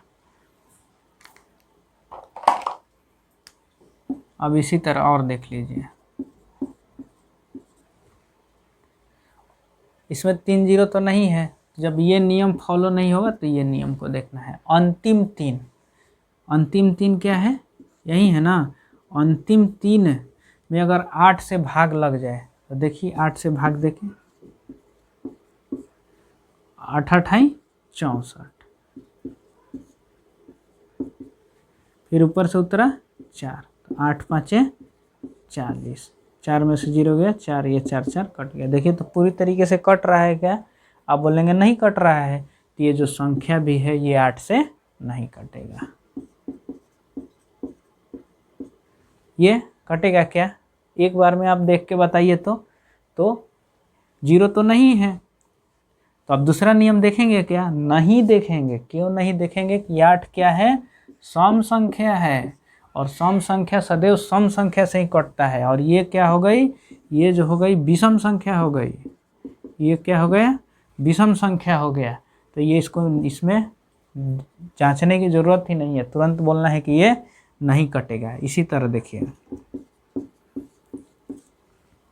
अब इसी तरह और देख लीजिए, इसमें 3 जीरो तो नहीं है, जब ये नियम फॉलो नहीं होगा तो ये नियम को देखना है। अंतिम 3, अंतिम 3 क्या है, यही है ना। अंतिम 3 में अगर 8 से भाग लग जाए तो देखिए 8 से भाग देखें, 8 8 64, फिर ऊपर से उतरा 4, तो 8 5 40, 4 में से 0 गया 4, ये 4 4 कट गया। देखिए तो पूरी तरीके से कट रहा है क्या, आप बोलेंगे नहीं कट रहा है, तो ये जो संख्या भी है ये 8 से नहीं कटेगा। ये कटेगा क्या, एक बार में आप देख के बताइए तो 0 तो नहीं है, तो अब दूसरा नियम देखेंगे क्या, नहीं देखेंगे। क्यों नहीं देखेंगे कि 8 क्या है, सम संख्या है, और सम संख्या सदैव सम संख्या से ही कटता है। और ये क्या हो गई, ये जो हो गई विषम संख्या हो गई, ये क्या हो गया, विषम संख्या हो गया। तो ये इसमें जांचने की ज़रूरत ही नहीं है, तुरंत बोलना है कि ये नहीं कटेगा। इसी तरह देखिए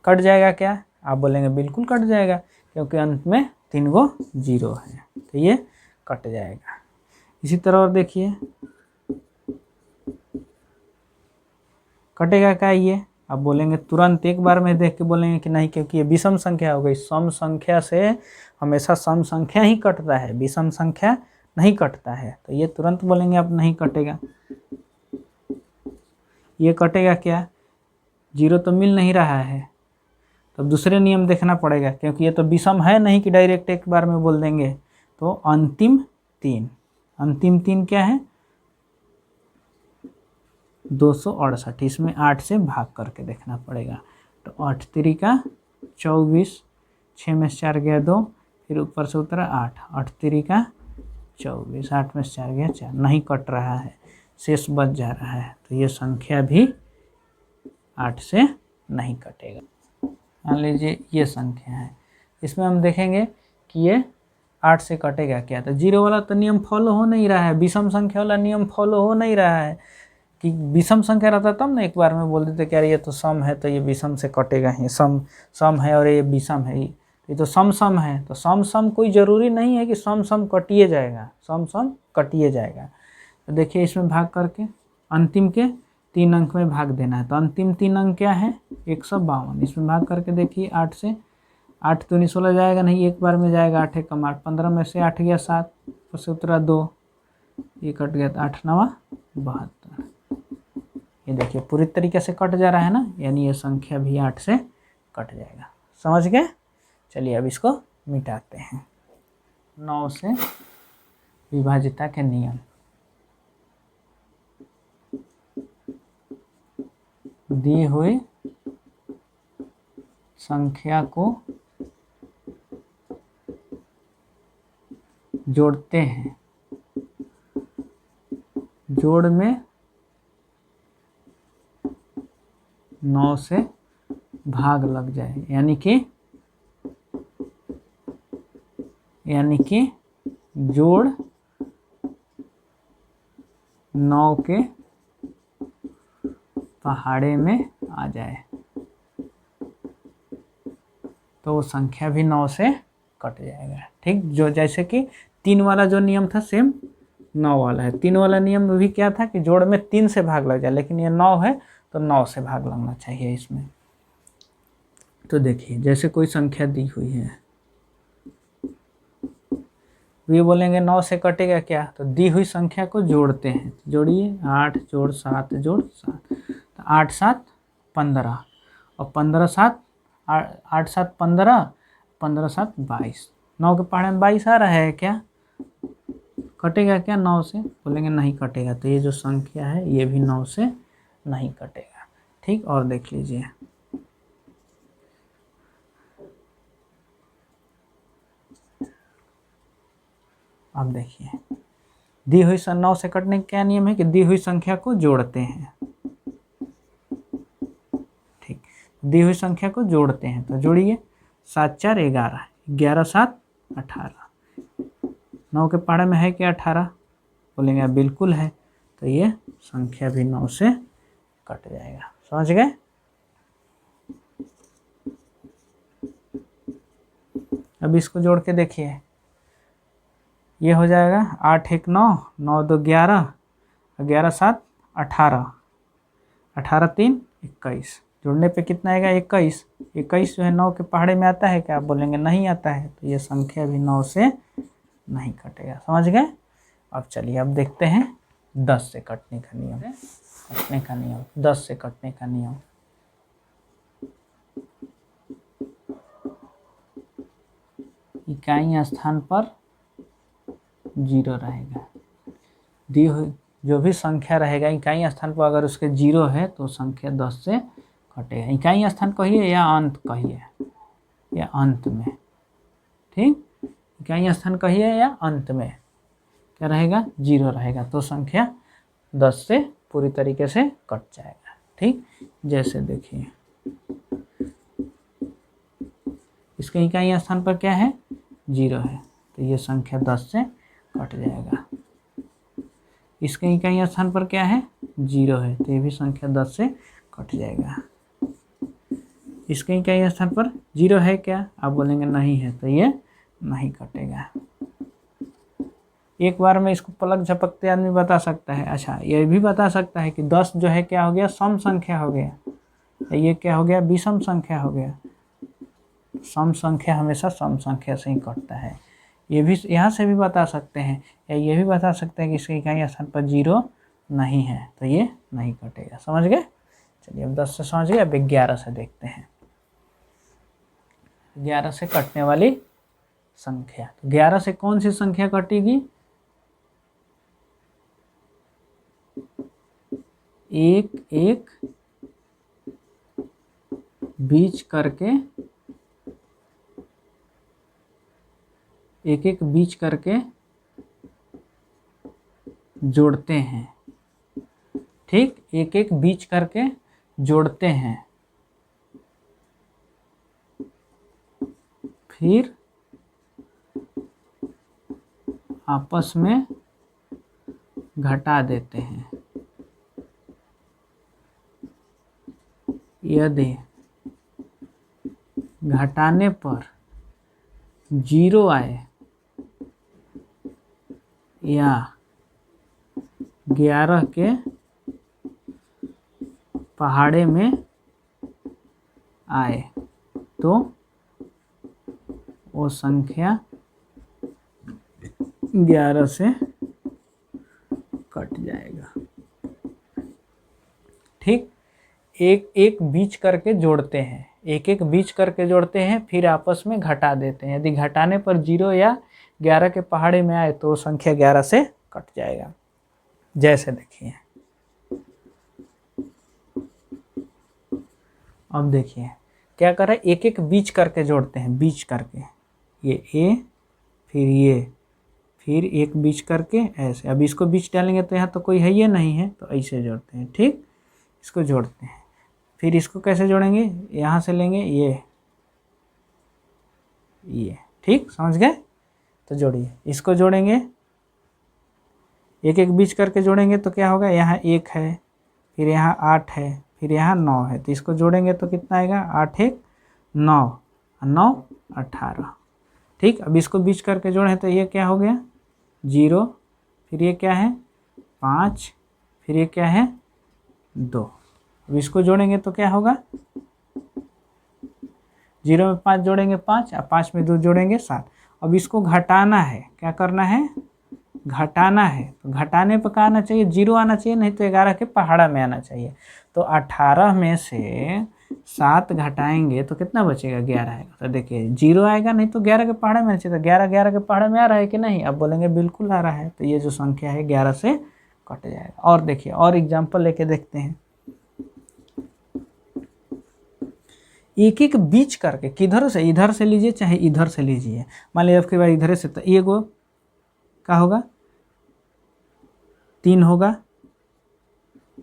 कट जाएगा क्या, आप बोलेंगे बिल्कुल कट जाएगा, क्योंकि अंत में 3 गो 0 है, तो ये कट जाएगा। इसी तरह और देखिए कटेगा क्या, ये आप बोलेंगे तुरंत एक बार में देख के बोलेंगे कि नहीं, क्योंकि ये विषम संख्या हो गई। सम संख्या से हमेशा सम संख्या ही कटता है, विषम संख्या नहीं कटता है, तो ये तुरंत बोलेंगे अब नहीं कटेगा। ये कटेगा क्या, 0 तो मिल नहीं रहा है, तो दूसरे नियम देखना पड़ेगा, क्योंकि ये तो विषम है नहीं कि डायरेक्ट एक बार में बोल देंगे। तो अंतिम 3, अंतिम 3 क्या है, 268, इसमें 8 से भाग करके देखना पड़ेगा। तो 8 3 का 24, 6 में से 4 गया 2, फिर ऊपर से उतरा 8, 8 3 का 24, 8 में से 4 गया 4, नहीं कट रहा है, शेष बच जा रहा है, तो ये संख्या भी 8 से नहीं कटेगा। मान लीजिए ये संख्या है, इसमें हम देखेंगे कि ये 8 से कटेगा क्या, तो 0 वाला तो नियम फॉलो हो नहीं रहा है, विषम संख्या वाला नियम फॉलो हो नहीं रहा है। कि विषम संख्या रहता तब ना एक बार में बोल देते क्या ये तो सम है, तो ये विषम से कटेगा ही, सम है और ये विषम है, ये तो सम है, तो सम कोई ज़रूरी नहीं है कि सम कटिए जाएगा, सम कटिए जाएगा। तो देखिए इसमें भाग करके अंतिम के 3 अंक में भाग देना है, तो अंतिम 3 अंक क्या है, 152, इसमें भाग करके देखिए 8 से, 8 दूनी 16 जाएगा नहीं, एक बार में जाएगा, 8 एकम 8, 15 में से 8 गया 7, ऊपर से उतरा 2, ये कट गया, 8 9 72। ये देखिए पूरी तरीके से कट जा रहा है ना, यानी ये संख्या भी 8 से कट जाएगा। समझ गए, चलिए अब इसको मिटाते हैं। 9 से विभाजिता के नियम, दी हुई संख्या को जोड़ते हैं, जोड़ में 9 से भाग लग जाए, यानी कि जोड़ 9 के पहाड़े में आ जाए, तो वो संख्या भी 9 से कट जाएगा। ठीक, जो जैसे कि 3 वाला जो नियम था सेम 9 वाला है। 3 वाला नियम भी क्या था कि जोड़ में 3 से भाग लग जाए, लेकिन ये 9 है तो 9 से भाग लगना चाहिए इसमें। तो देखिए जैसे कोई संख्या दी हुई है, ये बोलेंगे 9 से कटेगा क्या, तो दी हुई संख्या को जोड़ते हैं, जोड़िए 8 जोड़ 7 जोड़ 7, तो 8 7 15, और 15 7 8 7 15, 15 7 22, 9 के पहाड़े में 22 आ रहा है क्या, कटेगा क्या 9 से, बोलेंगे नहीं कटेगा, तो ये जो संख्या है ये भी 9 से नहीं कटेगा। ठीक, और देख लीजिए अब देखिए दी हुई 9 से कटने का क्या नियम है कि दी हुई संख्या को जोड़ते हैं। ठीक, दी हुई संख्या को जोड़ते हैं, तो जोड़िए 7 4 11, 11 7 18। 9 के पहाड़े में है क्या 18? बोलेंगे बिल्कुल है, तो ये संख्या भी 9 से कट जाएगा। समझ गए? अब इसको जोड़ के देखिए, ये हो जाएगा 8 1 9, 9 2 11, 11 7 18, 18 3 21। जोड़ने पे कितना आएगा 21। 21 जो है 9 के पहाड़े में आता है क्या? आप बोलेंगे नहीं आता है, तो ये संख्या भी 9 से नहीं कटेगा। समझ गए? अब चलिए अब देखते हैं 10 से कटने का नियम। 10 से कटने का नियम। इकाई स्थान पर 0 रहेगा। दी हुई जो भी संख्या रहेगा इकाई स्थान पर अगर उसके 0 है तो संख्या 10 से कटेगा। इकाई स्थान कहिए या अंत कहिए, या अंत में, ठीक। इकाई स्थान कहिए या अंत में क्या रहेगा? 0 रहेगा, तो संख्या 10 से पूरी तरीके से कट जाएगा। ठीक, जैसे देखिए इसके इकाई स्थान पर क्या है? 0 है, तो ये संख्या 10 से कट जाएगा। इसके इकाई स्थान पर क्या है? 0 है, तो ये भी संख्या 10 से कट जाएगा। इसके इकाई स्थान पर 0 है क्या? आप बोलेंगे नहीं है, तो ये नहीं कटेगा। एक बार में इसको पलक झपकते आदमी बता सकता है। अच्छा, ये भी बता सकता है कि 10 जो है क्या हो गया? सम संख्या हो गया। ये क्या हो गया? विषम संख्या हो गया। सम संख्या हमेशा सम संख्या से ही कटता है। ये भी यहाँ से भी बता सकते हैं, या ये भी बता सकते हैं कि इसके इकाई स्थान पर 0 नहीं है, तो ये नहीं कटेगा। समझ गए? चलिए अब 10 से समझ गए। अब 11 से देखते हैं। 11 से कटने वाली संख्या, तो 11 से कौन सी संख्या कटेगी? 1 1 बीच करके, 1 1 बीच करके जोड़ते हैं। ठीक, 1 1 बीच करके जोड़ते हैं, फिर आपस में घटा देते हैं। यदि घटाने पर 0 आए या 11 के पहाड़े में आए तो वो संख्या 11 से कट जाएगा। ठीक, 1 1 बीच करके जोड़ते हैं, 1 1 बीच करके जोड़ते हैं, फिर आपस में घटा देते हैं। यदि घटाने पर 0 या 11 के पहाड़े में आए तो संख्या 11 से कट जाएगा। जैसे देखिए, अब देखिए क्या कर रहे हैं? 1 1 बीच करके जोड़ते हैं, बीच करके, ये ए फिर ये, फिर 1 बीच करके ऐसे। अब इसको बीच डालेंगे तो यहाँ तो कोई है ये नहीं है, तो ऐसे जोड़ते हैं। ठीक, इसको जोड़ते हैं। फिर इसको कैसे जोड़ेंगे? यहाँ से लेंगे ये। ठीक, समझ गए? तो जोड़िए, इसको जोड़ेंगे, 1 1 बीच करके जोड़ेंगे तो क्या होगा? यहाँ 1 है, फिर यहाँ 8 है, फिर यहाँ 9 है, तो इसको जोड़ेंगे तो कितना आएगा? 8 1 9, 9 18। ठीक, अब इसको बीच करके जोड़ें तो ये क्या हो गया? 0, फिर ये क्या है? 5, फिर ये क्या है? 2। अब इसको जोड़ेंगे तो क्या होगा? 0 में 5 जोड़ेंगे 5, और 5 में 2 जोड़ेंगे 7। अब इसको घटाना है, क्या करना है? घटाना है, तो घटाने पर क्या आना चाहिए? 0 आना चाहिए, नहीं तो 11 के पहाड़ा में आना चाहिए। तो 18 में से 7 घटाएंगे तो कितना बचेगा? 11 आएगा। तो देखिए 0 आएगा, नहीं तो 11 के पहाड़े में आना चाहिए। तो 11 11 के पहाड़े में आ रहा है कि नहीं? अब बोलेंगे बिल्कुल आ रहा है, तो ये जो संख्या है 11 से कट जाएगा। और देखिए और एग्जाम्पल लेके देखते हैं। 1 1 बीच करके, किधर से? इधर से लीजिए चाहे इधर से लीजिए। मान लीजिए आपके बार इधर से, तो एगो क्या होगा? 3 होगा,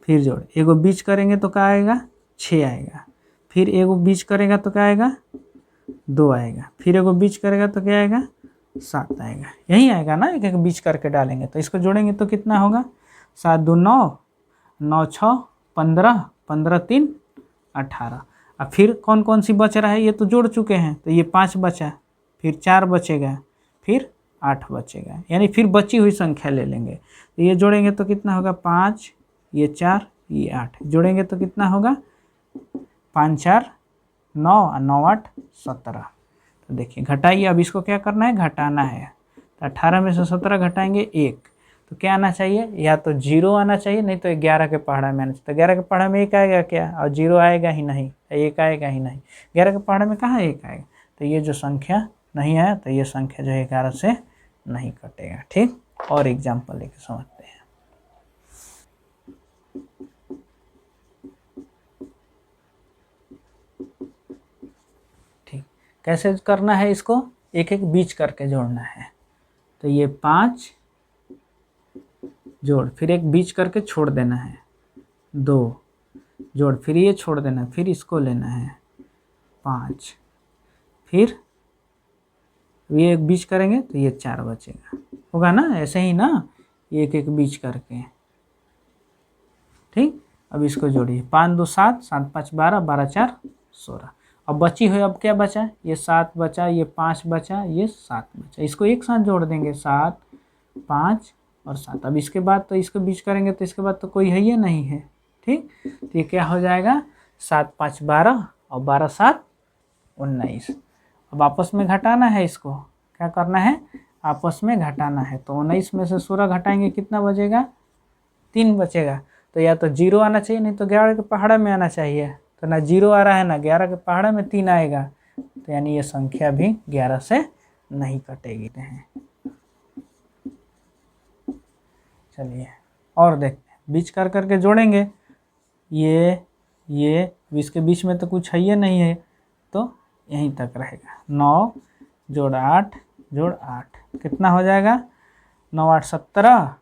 फिर जोड़, एगो बीच करेंगे तो क्या आएगा? 6 आएगा, फिर एगो बीच करेगा तो क्या आएगा? 2 आएगा, फिर एगो बीच करेगा तो क्या आएगा 7 आएगा, यही आएगा ना, एक एक बीच करके डालेंगे तो इसको जोड़ेंगे तो कितना होगा 7 2 9, 9 6 15, 15 3 18। अब फिर कौन कौन सी बच रहा है, ये तो जोड़ चुके हैं तो ये 5 बचा, फिर 4 बचेगा, फिर 8 बचेगा, यानी फिर बची हुई संख्या ले लेंगे तो ये जोड़ेंगे तो कितना होगा 5, ये 4, ये 8, जोड़ेंगे तो कितना होगा 5 4 9 और 9 8 17। तो देखिए घटाइए, अब इसको क्या करना है घटाना है, तो 18 में से 17 घटाएंगे 1, तो क्या आना चाहिए, या तो 0 आना चाहिए, नहीं तो 11 के पहाड़ा में आना चाहिए। तो 11 के पहाड़ा में 1 आएगा क्या, और 0 आएगा ही नहीं, 1 आएगा ही नहीं, 11 के पहाड़ा में कहाँ 1 आएगा, तो ये जो संख्या नहीं आया तो ये संख्या जो है 11 से नहीं कटेगा। ठीक, और एग्जाम्पल लेके समझते हैं। ठीक, कैसे करना है इसको, एक एक बीच करके जोड़ना है, तो ये 5 जोड़, फिर एक बीच करके छोड़ देना है, 2 जोड़, फिर ये छोड़ देना है, फिर इसको लेना है 5, फिर ये एक बीच करेंगे तो ये 4 बचेगा, होगा ना, ऐसे ही ना, एक एक बीच करके। ठीक, अब इसको जोड़िए, 5 2 7, 7 5 12, 12 4 16। अब बची हुई, अब क्या बचा, ये 7 बचा, ये 5 बचा, ये 7 बचा, इसको एक साथ जोड़ देंगे 7 5 और 7। अब इसके बाद तो इसको बीच करेंगे तो इसके बाद तो कोई है ये नहीं है। ठीक, तो ये क्या हो जाएगा 7 5 12 और 12 7 19। अब आपस में घटाना है, इसको क्या करना है आपस में घटाना है, तो 19 में से 16 घटाएंगे कितना बचेगा 3 बचेगा, तो या तो 0 आना चाहिए, नहीं तो 11 के पहाड़ा में आना चाहिए, तो ना 0 आ रहा है ना 11 के पहाड़ा में 3 आएगा, तो यानी ये संख्या भी 11 से नहीं कटेगी। चलिए और देखते हैं, बीच कर करके जोड़ेंगे, ये इसके बीच में तो कुछ है ये नहीं है, तो यहीं तक रहेगा, 9 जोड़ 8 जोड़ 8 कितना हो जाएगा 9 8 17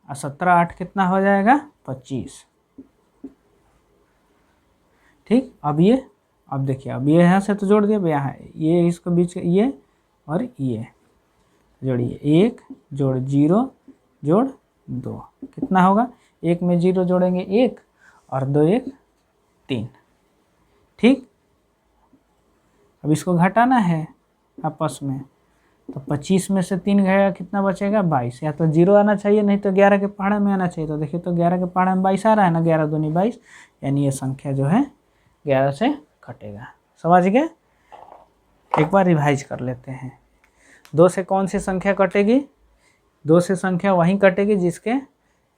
और 17 8 कितना हो जाएगा 25। ठीक, अब देखिए, अब ये यहाँ से तो जोड़ दिया, यहाँ ये इसको बीच ये और ये जोड़िए, 1 जोड़ 0 जोड़ 2 कितना होगा, 1 में 0 जोड़ेंगे 1 और 2 1 3। ठीक, अब इसको घटाना है आपस में, तो 25 में से 3 गया कितना बचेगा 22, या तो 0 आना चाहिए, नहीं तो 11 के पहाड़ा में आना चाहिए, तो देखिए तो 11 के पहाड़ा में 22 आ रहा है ना, 11 दूनी 22, यानी ये संख्या जो है 11 से कटेगा। समझ गए, एक बार रिवाइज कर लेते हैं। 2 से कौन सी संख्या कटेगी, 2 से संख्या वहीं कटेगी जिसके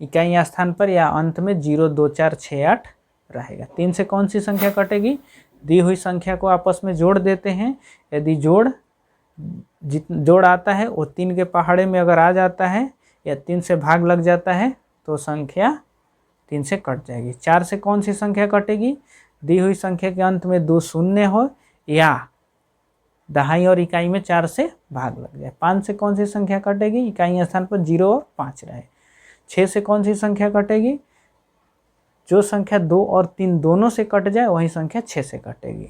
इकाई स्थान पर या अंत में 0 2 4 6 8 रहेगा। 3 से कौन सी संख्या कटेगी, दी हुई संख्या को आपस में जोड़ देते हैं, यदि जोड़ आता है वो 3 के पहाड़े में अगर आ जाता है या 3 से भाग लग जाता है तो संख्या 3 से कट जाएगी। 4 से कौन सी संख्या कटेगी, दी हुई संख्या के अंत में 2 शून्य हो या दहाई और इकाई में 4 से भाग लग जाए। 5 से कौन सी संख्या कटेगी, इकाई स्थान पर 0 और 5 रहे। 6 से कौन सी संख्या कटेगी, जो संख्या 2 और 3 दोनों से कट जाए वही संख्या 6 से कटेगी।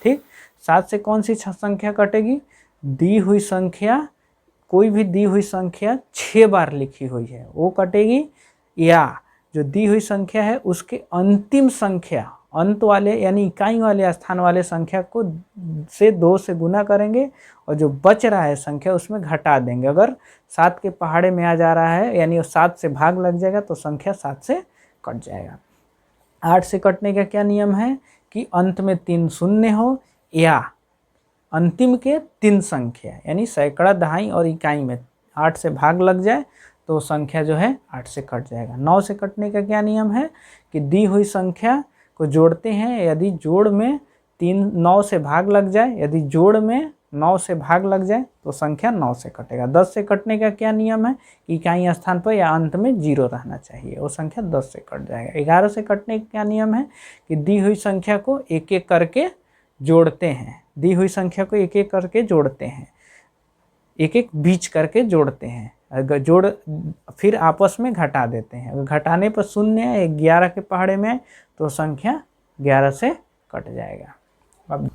ठीक, 7 से कौन सी संख्या कटेगी, दी हुई संख्या, कोई भी दी हुई संख्या 6 बार लिखी हुई है वो कटेगी, या जो दी हुई संख्या है उसके अंतिम संख्या, अंत वाले यानी इकाई वाले स्थान वाले संख्या को से 2 से गुना करेंगे और जो बच रहा है संख्या उसमें घटा देंगे। अगर 7 के पहाड़े में आ जा रहा है यानी 7 से भाग लग जाएगा तो संख्या 7 से कट जाएगा। 8 से कटने का क्या नियम है कि अंत में 3 शून्य हो या अंतिम के 3 संख्या यानी सैकड़ा, दहाई और इकाई में 8 से भाग लग जाए तो संख्या जो है 8 से कट जाएगा। 9 से कटने का क्या नियम है कि दी हुई संख्या को जोड़ते हैं, यदि जोड़ में 9 से भाग लग जाए, यदि जोड़ में 9 से भाग लग जाए तो संख्या 9 से कटेगा। 10 से कटने का क्या नियम है कि इकाई स्थान पर या अंत में 0 रहना चाहिए, वो संख्या 10 से कट जाएगा। 11 से कटने का क्या नियम है कि दी हुई संख्या को एक एक करके जोड़ते हैं, दी हुई संख्या को एक एक करके जोड़ते हैं, एक एक बीच करके जोड़ते हैं, जोड़ फिर आपस में घटा देते हैं। अगर घटाने पर शून्य 11 के पहाड़े में तो संख्या 11 से कट जाएगा। अब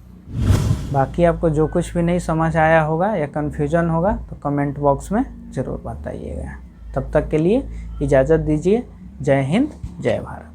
बाकी आपको जो कुछ भी नहीं समझ आया होगा या कन्फ्यूजन होगा तो कमेंट बॉक्स में ज़रूर बताइएगा। तब तक के लिए इजाज़त दीजिए। जय हिंद, जय भारत।